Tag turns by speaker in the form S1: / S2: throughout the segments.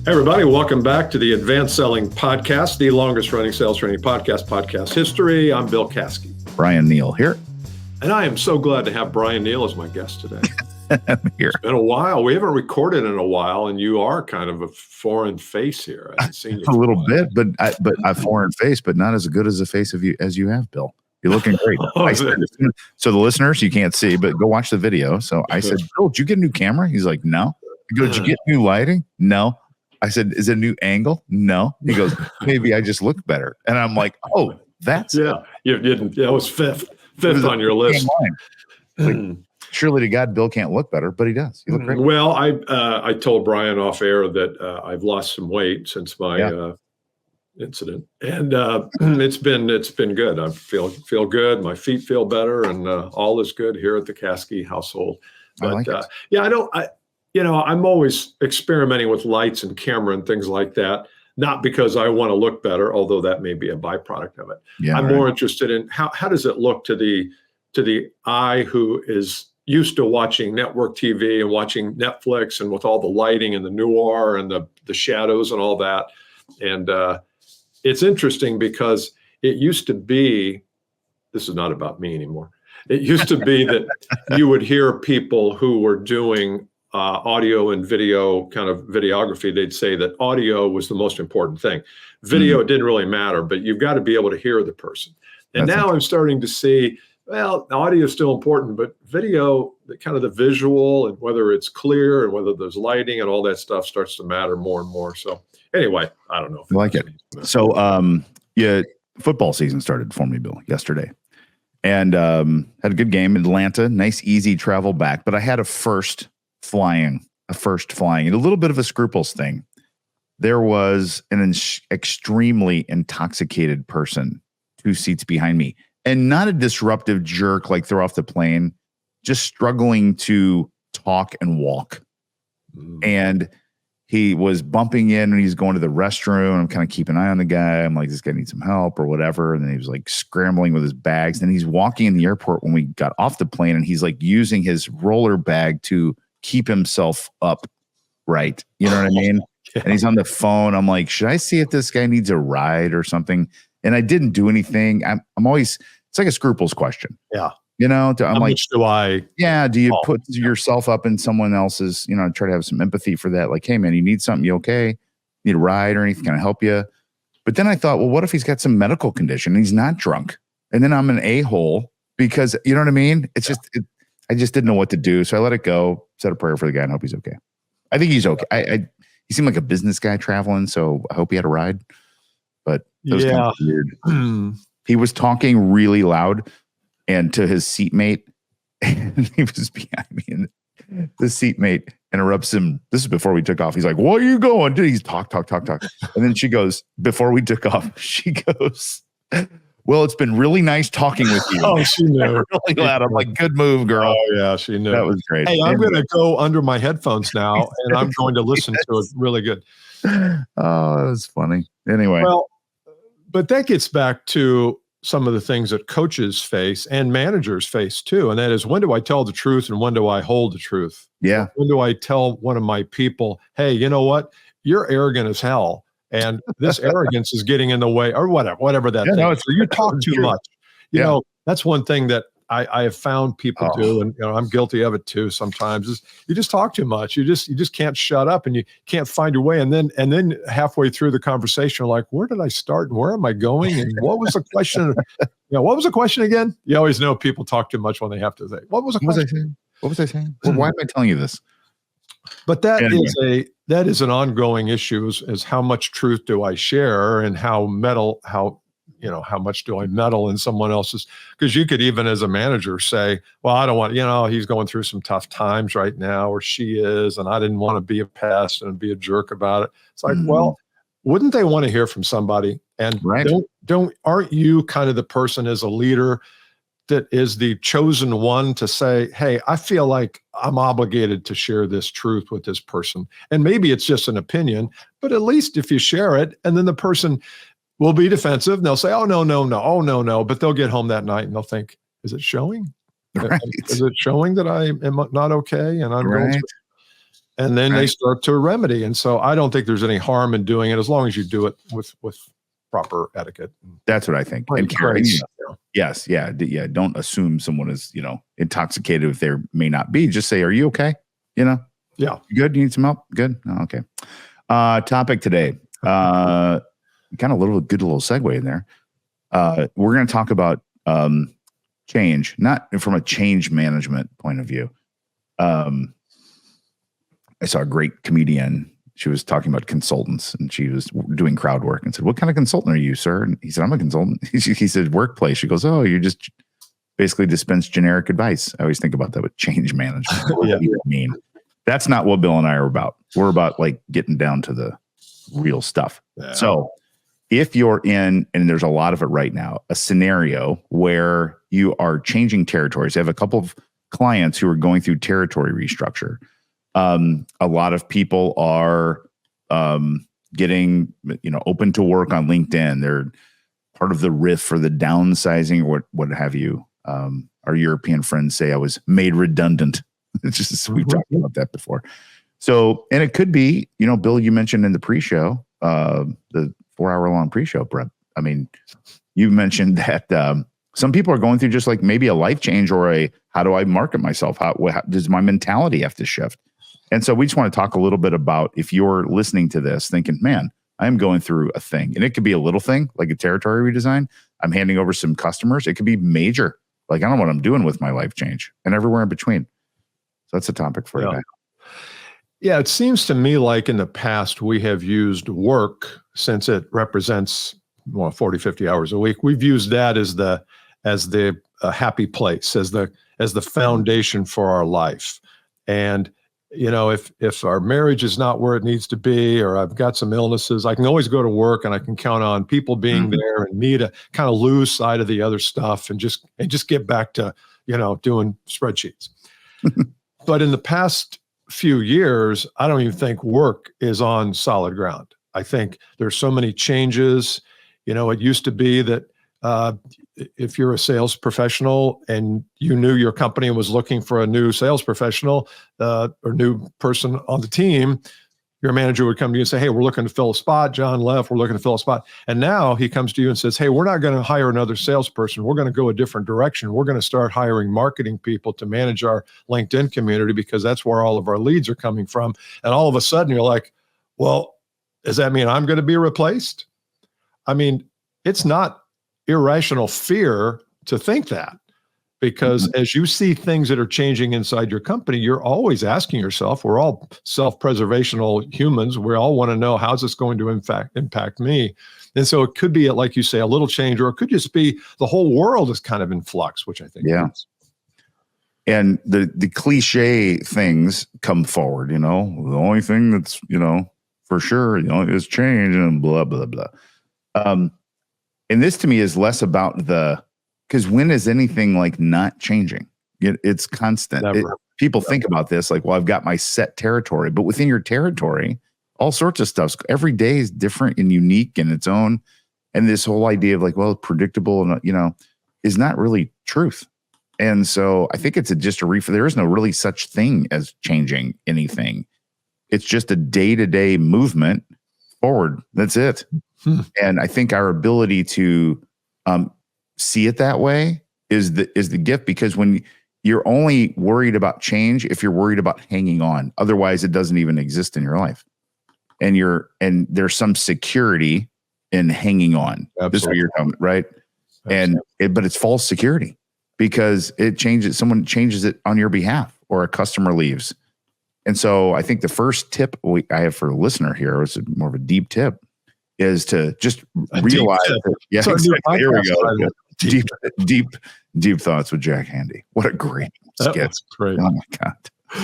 S1: Hey everybody, welcome back to the Advanced Selling Podcast, the longest running sales training podcast history. I'm Bill Caskey.
S2: Bryan Neal here.
S1: And I am so glad to have Bryan Neal as my guest today.
S2: I'm here.
S1: It's been a while. We haven't recorded in a while, and you are kind of a foreign face here. I haven't seen you
S2: a little bit, but a foreign face, but not as good as a face of you as you have, Bill. You're looking great. So the listeners, you can't see, but go watch the video. So I said, Bill, did you get a new camera? He's like, no. I go, did you get new lighting? No. I said, is it a new angle? No. He goes, maybe I just look better. And I'm like, oh, that's
S1: You didn't. It was fifth on your list.
S2: Like, surely to God, Bill can't look better, but he does. You look great.
S1: Well, I told Bryan off air that I've lost some weight since my incident, and it's been good. I feel good. My feet feel better, and all is good here at the Caskey household. But I'm always experimenting with lights and camera and things like that. Not because I want to look better, although that may be a byproduct of it. Yeah, I'm more interested in how does it look to the eye who is used to watching network TV and watching Netflix and with all the lighting and the noir and the shadows and all that. And it's interesting because it used to be, this is not about me anymore. It used to be that you would hear people who were doing audio and video kind of videography. They'd say that audio was the most important thing. Video, it didn't really matter, but you've got to be able to hear the person. And now I'm starting to see, well, audio is still important, but video, kind of the visual and whether it's clear and whether there's lighting and all that stuff starts to matter more and more. So anyway, I don't know.
S2: I like it. So football season started for me, Bill, yesterday. And had a good game in Atlanta, nice, easy travel back. But I had a first flying, and a little bit of a scruples thing. There was an extremely intoxicated person 2 seats behind me, and not a disruptive jerk like throw off the plane, just struggling to talk and walk. And he was bumping in and he's going to the restroom. I'm kind of keeping an eye on the guy. I'm like, this guy needs some help or whatever. And then he was like scrambling with his bags. And he's walking in the airport when we got off the plane, and he's like using his roller bag to keep himself up. Right. You know what I mean? And he's on the phone. I'm like, should I see if this guy needs a ride or something? And I didn't do anything. I'm always, it's like a scruples question.
S1: Yeah.
S2: You know, I'm like, do you put yourself up in someone else's, try to have some empathy for that? Like, hey man, you need something? You okay? Need a ride or anything? Can I help you? But then I thought, well, what if he's got some medical condition and he's not drunk? And then I'm an a-hole because, you know what I mean? It's just, I just didn't know what to do. So I let it go, said a prayer for the guy and hope he's okay. I think he's okay. He seemed like a business guy traveling. So I hope he had a ride, but that was kind of weird. He was talking really loud and to his seatmate, and he was behind me, and the seatmate interrupts him. This is before we took off. He's like, "Where are you going?" Dude, he's talk. And then she goes, before we took off, she goes, "Well, it's been really nice talking with you."
S1: Oh, she knew.
S2: Really glad. I'm like, good move, girl.
S1: Oh, yeah, she knew.
S2: That was great.
S1: Hey, I'm going to go under my headphones now, and I'm going to listen to it really good.
S2: Oh, that was funny. Anyway.
S1: Well, but that gets back to some of the things that coaches face and managers face too. And that is, when do I tell the truth and when do I hold the truth?
S2: Yeah.
S1: When do I tell one of my people, hey, you know what? You're arrogant as hell. And this arrogance is getting in the way, or whatever that thing.
S2: No,
S1: so you talk too much. You know, that's one thing that I have found people do, and I'm guilty of it too sometimes, is you just talk too much. You just can't shut up, and you can't find your way. And then halfway through the conversation, like, where did I start and where am I going? And what was the question? What was the question again? You always know people talk too much when they have to say, what was the question?
S2: What was I saying? Well, why am I telling you this?
S1: But that is an ongoing issue, is how much truth do I share, and how much do I meddle in someone else's? Because you could even as a manager say, well, I don't want, he's going through some tough times right now, or she is, and I didn't want to be a pest and be a jerk about it. It's like, well, wouldn't they want to hear from somebody? And aren't you kind of the person as a leader that is the chosen one to say, hey, I feel like I'm obligated to share this truth with this person. And maybe it's just an opinion, but at least if you share it, and then the person will be defensive, and they'll say, oh, no. But they'll get home that night and they'll think, is it showing?
S2: Right.
S1: Is it showing that I am not okay? And I'm going through? and then they start to remedy. And so I don't think there's any harm in doing it as long as you do it with proper etiquette.
S2: That's what I think.
S1: Right,
S2: And care,
S1: right.
S2: yes, yeah. Don't assume someone is, intoxicated if they may not be. Just say, "Are you okay?
S1: Yeah.
S2: You good? You need some help? Good. Oh, okay." Topic today. Kind of good little segue in there. We're going to talk about change, not from a change management point of view. I saw a great comedian. She was talking about consultants, and she was doing crowd work and said, "What kind of consultant are you, sir?" And he said, "I'm a consultant." He said, "Workplace." She goes, "Oh, you just basically dispense generic advice." I always think about that with change management. What do you mean? That's not what Bill and I are about. We're about like getting down to the real stuff. Yeah. So if you're in, and there's a lot of it right now, a scenario where you are changing territories. I have a couple of clients who are going through territory restructure. A lot of people are getting, open to work on LinkedIn. They're part of the riff or the downsizing or what have you. Our European friends say I was made redundant. It's just, we've talked about that before. So, and it could be, Bill, you mentioned in the pre-show, the 4-hour-long pre-show prep. I mean, you mentioned that some people are going through just like maybe a life change or how do I market myself? How does my mentality have to shift? And so we just want to talk a little bit about if you're listening to this thinking, man, I'm going through a thing, and it could be a little thing like a territory redesign. I'm handing over some customers. It could be major. Like, I don't know what I'm doing with my life change, and everywhere in between. So that's a topic for today.
S1: Yeah, it seems to me like in the past, we have used work, since it represents 40, 50 hours a week. We've used that as the happy place, as the foundation for our life. And if our marriage is not where it needs to be, or I've got some illnesses, I can always go to work and I can count on people being there, and me to kind of lose sight of the other stuff and just get back to, doing spreadsheets. But in the past few years, I don't even think work is on solid ground. I think there's so many changes. It used to be that if you're a sales professional and you knew your company was looking for a new sales professional or new person on the team, your manager would come to you and say, "Hey, we're looking to fill a spot. John left. We're looking to fill a spot." And now he comes to you and says, "Hey, we're not going to hire another salesperson. We're going to go a different direction. We're going to start hiring marketing people to manage our LinkedIn community because that's where all of our leads are coming from." And all of a sudden you're like, well, does that mean I'm going to be replaced? I mean, it's not irrational fear to think that, because as you see things that are changing inside your company, you're always asking yourself, we're all self-preservational humans. We all want to know, how's this going to impact me? And so it could be, like you say, a little change, or it could just be the whole world is kind of in flux, which I think is.
S2: And the cliche things come forward, the only thing that's, for sure, is change and blah, blah, blah. And this to me is less about because when is anything like not changing? It's constant. People think about this like, well, I've got my set territory, but within your territory, all sorts of stuff. Every day is different and unique in its own. And this whole idea of like, well, predictable and, is not really truth. And so I think it's just there is no really such thing as changing anything. It's just a day-to-day movement forward. That's it. And I think our ability to see it that way is the gift, because when you're only worried about change if you're worried about hanging on, otherwise it doesn't even exist in your life. And there's some security in hanging on. Absolutely. This is what you're talking about, right? Absolutely. But it's false security, because someone changes it on your behalf, or a customer leaves. And so I think the first tip I have for a listener here is more of a deep tip, is to just realize that, exactly. Here we go. Deep thoughts with Jack Handy. What a great skit.
S1: That's great.
S2: Oh my God.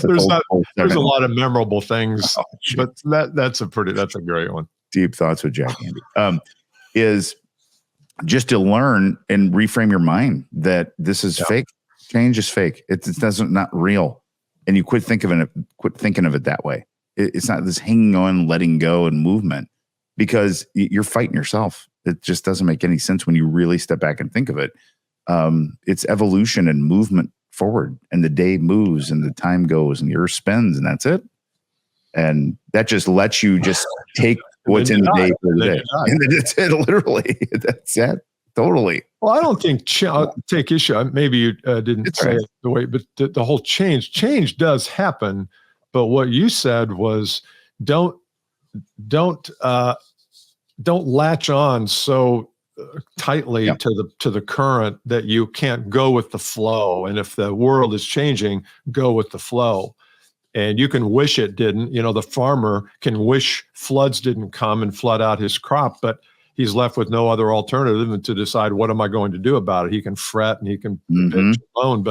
S1: There's a lot of memorable things, but that's a great one.
S2: Deep thoughts with Jack Handy. Is just to learn and reframe your mind that this is fake. Change is fake. It doesn't, not real. And you quit thinking of it that way. It's not this hanging on, letting go and movement, because you're fighting yourself. It just doesn't make any sense when you really step back and think of it. It's evolution and movement forward, and the day moves and the time goes and the earth spins, and that's it. And that just lets you just take what's in the day for the day. And then it's it, literally. That's it. Totally.
S1: Well, I don't think take issue. Maybe you didn't say it the way, but the whole change does happen. But what you said was don't latch on so tightly to the current that you can't go with the flow. And if the world is changing, go with the flow. And you can wish it didn't. The farmer can wish floods didn't come and flood out his crop, but he's left with no other alternative than to decide, what am I going to do about it? He can fret and he can bitch and moan,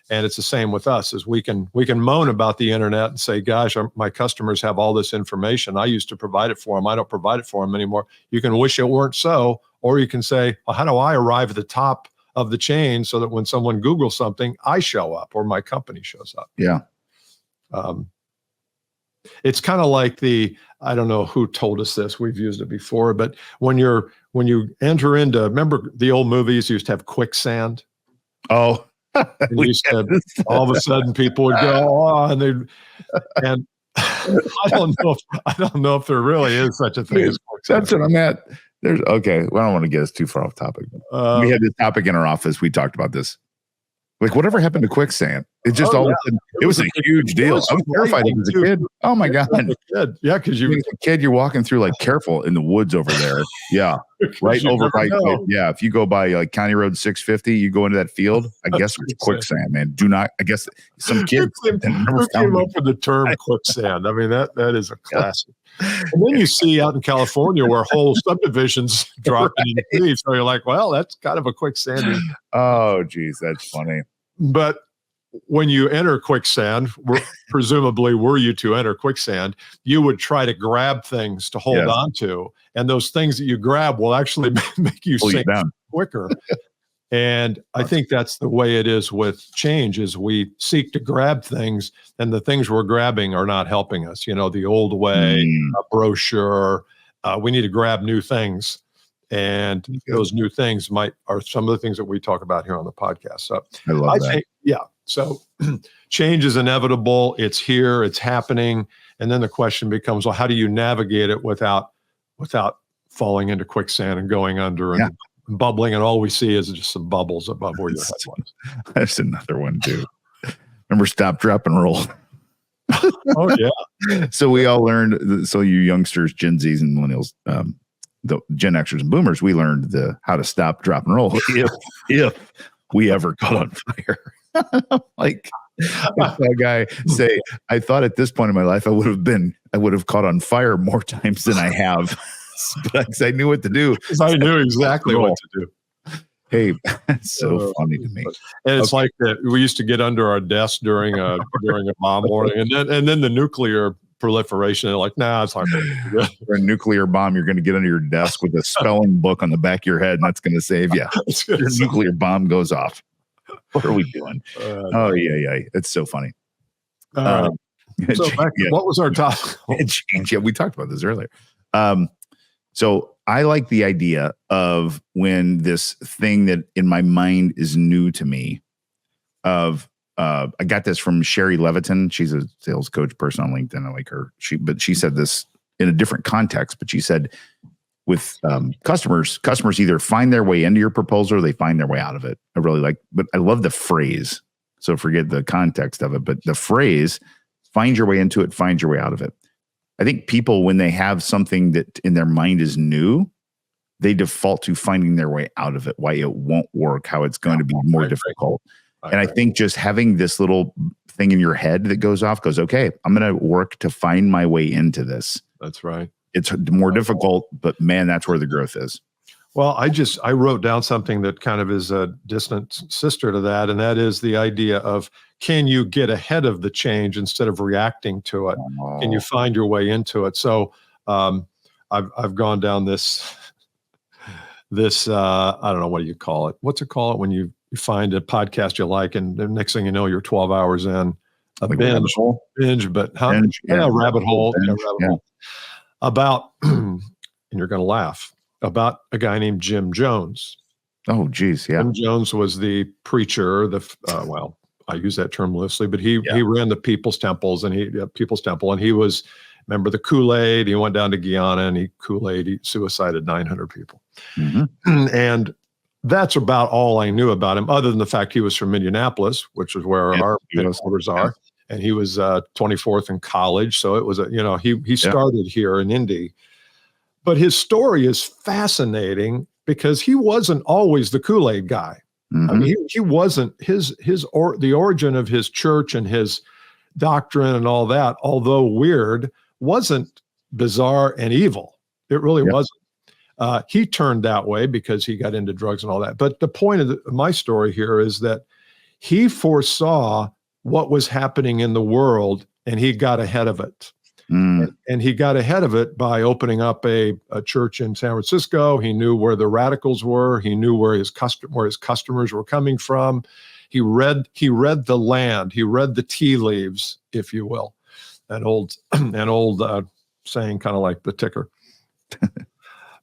S1: and it's the same with us. Is we can moan about the internet and say, gosh, my customers have all this information. I used to provide it for them. I don't provide it for them anymore. You can wish it weren't so, or you can say, well, how do I arrive at the top of the chain so that when someone Googles something, I show up or my company shows up?
S2: Yeah.
S1: It's kind of like I don't know who told us this. We've used it before, but when you enter into, remember the old movies used to have quicksand?
S2: Oh,
S1: and you said all of a sudden people would go, oh, and I don't know if there really is such a thing as quicksand.
S2: That's what I'm at. Okay. Well, I don't want to get us too far off topic. We had this topic in our office. We talked about this. Like, whatever happened to quicksand? It just all of a sudden, it was a huge deal. I was terrified as a kid. Oh my God.
S1: Yeah, because
S2: as a kid, you're walking through like careful in the woods over there. Yeah. Right over by if you go by like County Road 650, you go into that field, I guess it's quicksand, man. Do not, I guess some kids
S1: who came up with the term quicksand. I mean, that is a classic. And then you see out in California where whole subdivisions drop in the trees. So you're like, well, that's kind of a quicksand.
S2: Oh, geez, that's funny.
S1: But when you enter quicksand, presumably were you to enter quicksand, you would try to grab things to hold on to. And those things that you grab will actually make you sink quicker. And I think that's the way it is with change, is we seek to grab things and the things we're grabbing are not helping us. The old way, a brochure, we need to grab new things. And those new things are some of the things that we talk about here on the podcast. So
S2: I think,
S1: so change is inevitable. It's here, it's happening. And then the question becomes, well, how do you navigate it without falling into quicksand and going under and bubbling? And all we see is just some bubbles above where your head was.
S2: That's another one too. Remember Stop, Drop, and Roll?
S1: Oh, yeah.
S2: So we all learned, so you youngsters, Gen Zs and millennials, the Gen Xers and boomers, we learned how to stop, drop, and roll if we ever caught on fire. Like I saw a guy say, I thought at this point in my life I would have caught on fire more times than I have, but I knew what to do.
S1: I knew exactly what to do.
S2: Hey, it's so funny to me.
S1: And it's like that we used to get under our desk during a bomb warning, and then the nuclear proliferation. They're like, nah, it's not good.
S2: For a nuclear bomb, you're going to get under your desk with a spelling book on the back of your head, and that's going to save you. Your nuclear bomb goes off. What are we doing? Yeah. It's so funny.
S1: So what was our topic?
S2: Yeah, we talked about this earlier. So I like the idea of when this thing that in my mind is new to me I got this from Sherry Leviton. She's a sales coach person on LinkedIn. I like her. She said this in a different context, but she said with customers either find their way into your proposal or they find their way out of it. But I love the phrase. So forget the context of it, but the phrase, find your way into it, find your way out of it. I think people, when they have something that in their mind is new, they default to finding their way out of it, why it won't work, how it's going to be more difficult. And I think just having this little thing in your head that goes off, okay, I'm going to work to find my way into this.
S1: That's right.
S2: It's more difficult, but man, that's where the growth is.
S1: Well, I wrote down something that kind of is a distant sister to that, and that is the idea of, can you get ahead of the change instead of reacting to it? Oh. Can you find your way into it? So I've gone down this I don't know, what do you call it? What's it called when you find a podcast you like, and the next thing you know, you're 12 hours in a
S2: like
S1: binge, rabbit hole. About, and you're going to laugh, about a guy named Jim Jones.
S2: Oh, geez. Yeah.
S1: Jim Jones was the preacher, I use that term loosely, but he ran the People's Temples and People's Temple, and he was, remember the Kool-Aid, he went down to Guyana and he suicided 900 people. And that's about all I knew about him, other than the fact he was from Indianapolis, which is where our headquarters are. And he was 24th in college. So it was, he started here in Indy. But his story is fascinating because he wasn't always the Kool-Aid guy. I mean, he wasn't the origin of his church and his doctrine and all that, although weird, wasn't bizarre and evil. It really wasn't. He turned that way because he got into drugs and all that. But the point of my story here is that he foresaw what was happening in the world and he got ahead of it. And he got ahead of it by opening up a church in San Francisco. He knew where the radicals were. He knew where his customers were coming from. He read the land. He read the tea leaves, if you will. An old saying, kind of like the ticker.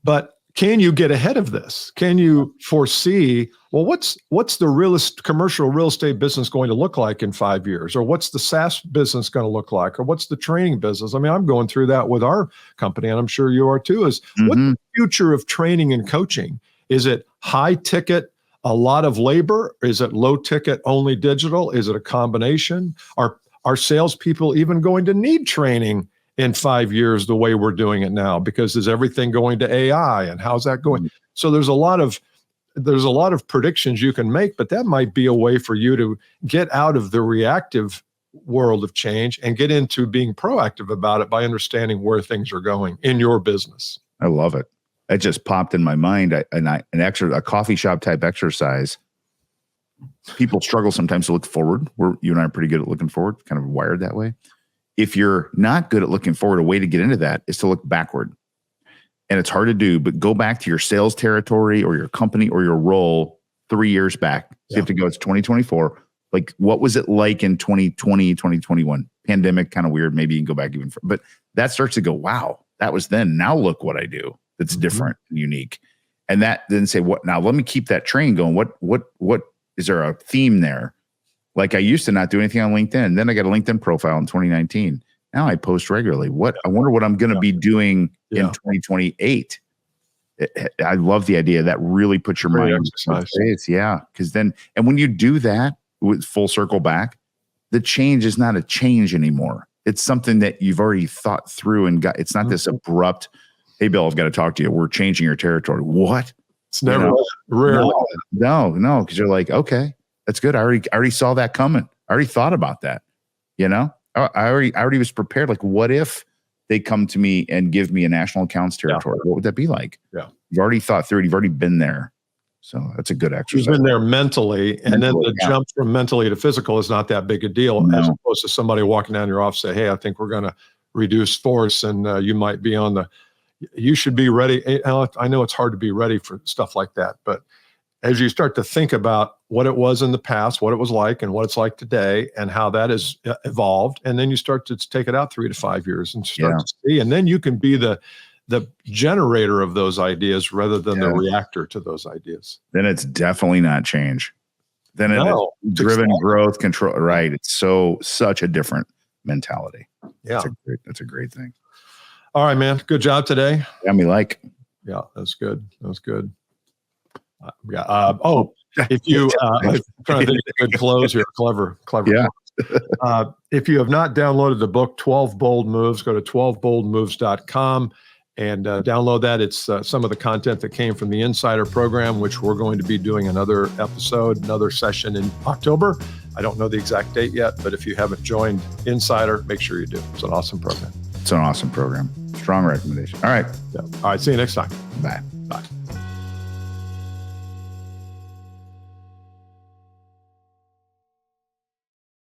S1: But can you get ahead of this? Can you foresee, well, what's the commercial real estate business going to look like in 5 years? Or what's the SaaS business going to look like? Or what's the training business? I mean, I'm going through that with our company, and I'm sure you are too, is what's the future of training and coaching? Is it high ticket, a lot of labor? Is it low ticket, only digital? Is it a combination? Are salespeople even going to need training in 5 years the way we're doing it now? Because is everything going to AI, and how's that going? So there's a lot of predictions you can make, but that might be a way for you to get out of the reactive world of change and get into being proactive about it by understanding where things are going in your business.
S2: I love it. It just popped in my mind. A coffee shop type exercise. People struggle sometimes to look forward. You and I are pretty good at looking forward, kind of wired that way. If you're not good at looking forward, a way to get into that is to look backward. And it's hard to do, but go back to your sales territory or your company or your role 3 years back. So you have to go, it's 2024. Like, what was it like in 2020, 2021? Pandemic, kind of weird. Maybe you can go back even further. But that starts to go, wow, that was then. Now look what I do that's different and unique. And that then say, what now? Let me keep that train going. What is there a theme there? Like, I used to not do anything on LinkedIn. Then I got a LinkedIn profile in 2019. Now I post regularly. I wonder what I'm going to be doing in 2028. I love the idea that really puts your mind in space. Yeah. Because then, and when you do that with full circle back, the change is not a change anymore. It's something that you've already thought through and got. It's not this abrupt, hey, Bill, I've got to talk to you. We're changing your territory. What?
S1: It's never rarely.
S2: No. Because you're like, okay, that's good. I already saw that coming. I already thought about that. I already was prepared. Like, what if they come to me and give me a national accounts territory? What would that be like? Yeah. You've already thought through it. You've already been there. So that's a good exercise.
S1: You've been there mentally, and then the jump from mentally to physical is not that big a deal, as opposed to somebody walking down your office say, hey, I think we're going to reduce force, and you might be you should be ready. I know it's hard to be ready for stuff like that, but as you start to think about what it was in the past, what it was like, and what it's like today, and how that has evolved, and then you start to take it out 3 to 5 years and start to see, and then you can be the generator of those ideas rather than the reactor to those ideas.
S2: Then it's definitely not change. Then it's driven growth, control. Right. It's such a different mentality.
S1: Yeah.
S2: That's a great thing.
S1: All right, man. Good job today.
S2: Yeah,
S1: Yeah, that's good. That was good. If you, I'm trying to think of a good close here. Clever.
S2: Yeah.
S1: If you have not downloaded the book, 12 Bold Moves, go to 12boldmoves.com and download that. It's some of the content that came from the Insider program, which we're going to be doing another session in October. I don't know the exact date yet, but if you haven't joined Insider, make sure you do. It's an awesome program.
S2: Strong recommendation. All right.
S1: Yeah. All right. See you next time.
S2: Bye.
S1: Bye.